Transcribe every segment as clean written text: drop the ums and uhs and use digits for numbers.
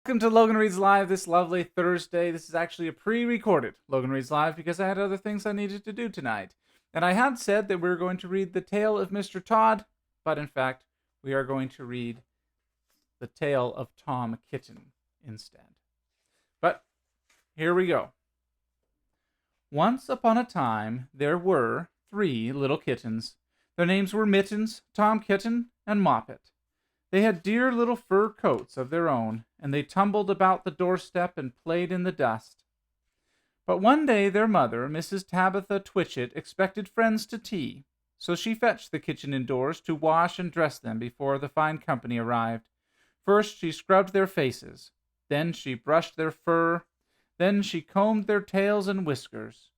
Welcome to Logan Reads Live this lovely Thursday. This is actually a pre-recorded Logan Reads Live because I had other things I needed to do tonight. And I had said that we were going to read The Tale of Mr. Todd, but in fact, we are going to read The Tale of Tom Kitten instead. But here we go. Once upon a time, there were 3 little kittens. Their names were Mittens, Tom Kitten, and Moppet. They had dear little fur coats of their own, and they tumbled about the doorstep and played in the dust. But one day their mother, Mrs. Tabitha Twitchit, expected friends to tea, so she fetched the kitchen indoors to wash and dress them before the fine company arrived. First she scrubbed their faces, then she brushed their fur, then she combed their tails and whiskers.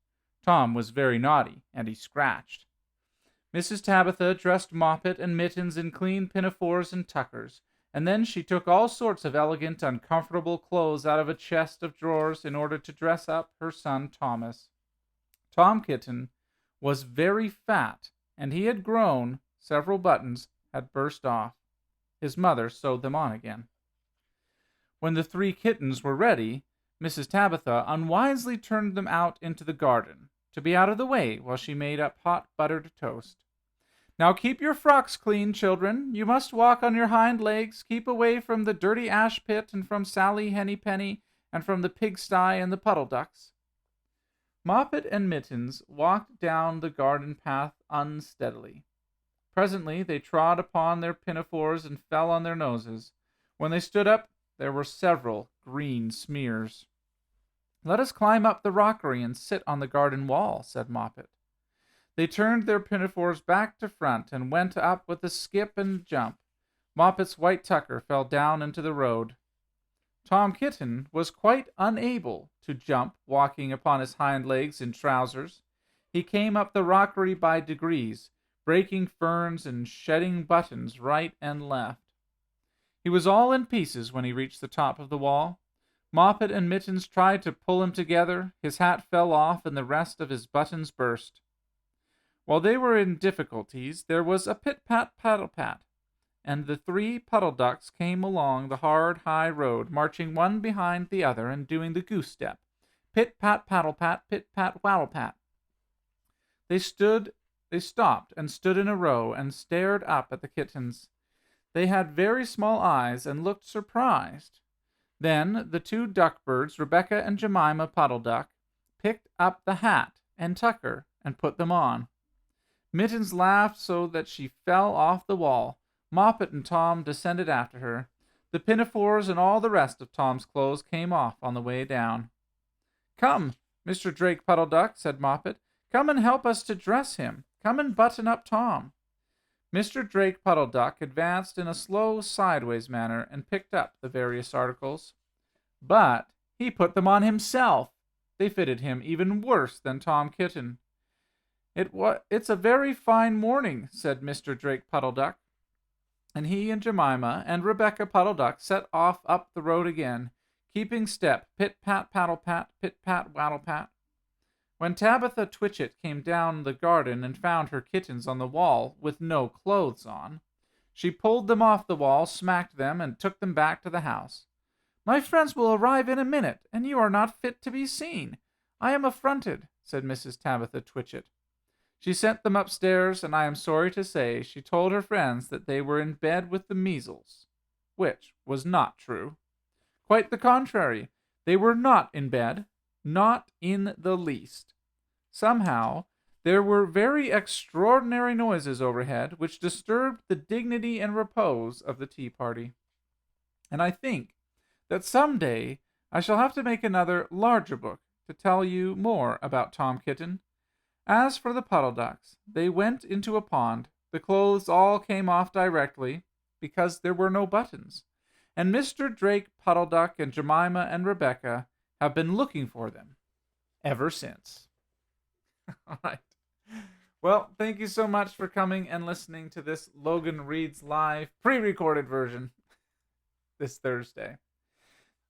Tom was very naughty, and he scratched. Mrs. Tabitha dressed Moppet and Mittens in clean pinafores and tuckers, and then she took all sorts of elegant, uncomfortable clothes out of a chest of drawers in order to dress up her son Thomas. Tom Kitten was very fat, and he had grown. Several buttons had burst off. His mother sewed them on again. When the 3 kittens were ready, Mrs. Tabitha unwisely turned them out into the garden, to be out of the way while she made up hot buttered toast. Now keep your frocks clean, children. You must walk on your hind legs. Keep away from the dirty ash pit and from Sally Hennypenny and from the pigsty and the puddle ducks. Moppet and Mittens walked down the garden path unsteadily. Presently they trod upon their pinafores and fell on their noses. When they stood up, there were several green smears. "Let us climb up the rockery and sit on the garden wall," said Moppet. They turned their pinafores back to front and went up with a skip and jump. Moppet's white tucker fell down into the road. Tom Kitten was quite unable to jump, walking upon his hind legs in trousers. He came up the rockery by degrees, breaking ferns and shedding buttons right and left. He was all in pieces when he reached the top of the wall. Moppet and Mittens tried to pull him together. His hat fell off and the rest of his buttons burst. While they were in difficulties, there was a pit-pat-paddle-pat, and the 3 puddle ducks came along the hard, high road, marching one behind the other and doing the goose step. Pit-pat-paddle-pat, pit-pat-waddle-pat. They stopped and stood in a row and stared up at the kittens. They had very small eyes and looked surprised. Then the 2 duck-birds, Rebecca and Jemima Puddle Duck, picked up the hat and tucker and put them on. Mittens laughed so that she fell off the wall. Moppet and Tom descended after her. The pinafores and all the rest of Tom's clothes came off on the way down. "Come, Mr. Drake Puddle Duck," said Moppet. "Come and help us to dress him. Come and button up Tom." Mr. Drake Puddle Duck advanced in a slow, sideways manner and picked up the various articles. But he put them on himself. They fitted him even worse than Tom Kitten. "It's a very fine morning," said Mr. Drake Puddle Duck. And he and Jemima and Rebecca Puddle Duck set off up the road again, keeping step, pit-pat-paddle-pat, pit-pat-waddle-pat. When Tabitha Twitchit came down the garden and found her kittens on the wall with no clothes on, she pulled them off the wall, smacked them, and took them back to the house. "My friends will arrive in a minute, and you are not fit to be seen. I am affronted," said Mrs. Tabitha Twitchit. She sent them upstairs, and I am sorry to say she told her friends that they were in bed with the measles, which was not true. Quite the contrary. They were not in bed, not in the least. Somehow, there were very extraordinary noises overhead, which disturbed the dignity and repose of the tea party. And I think that some day I shall have to make another larger book to tell you more about Tom Kitten. As for the puddle ducks, they went into a pond. The clothes all came off directly, because there were no buttons, and Mr. Drake Puddle Duck and Jemima and Rebecca have been looking for them ever since. All right. Well, thank you so much for coming and listening to this Logan Reads Live pre-recorded version this Thursday.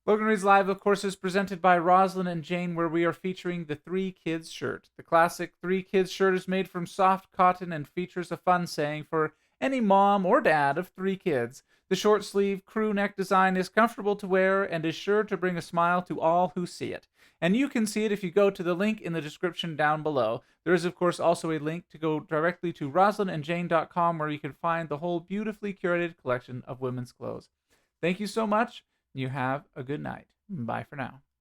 Logan Reads Live, of course, is presented by Rosalyn Jane, where we are featuring the 3 Kids shirt. The classic 3 Kids shirt is made from soft cotton and features a fun saying for any mom or dad of 3 kids. The short sleeve crew neck design is comfortable to wear and is sure to bring a smile to all who see it. And you can see it if you go to the link in the description down below. There is, of course, also a link to go directly to rosalynandjane.com where you can find the whole beautifully curated collection of women's clothes. Thank you so much. You have a good night. Bye for now.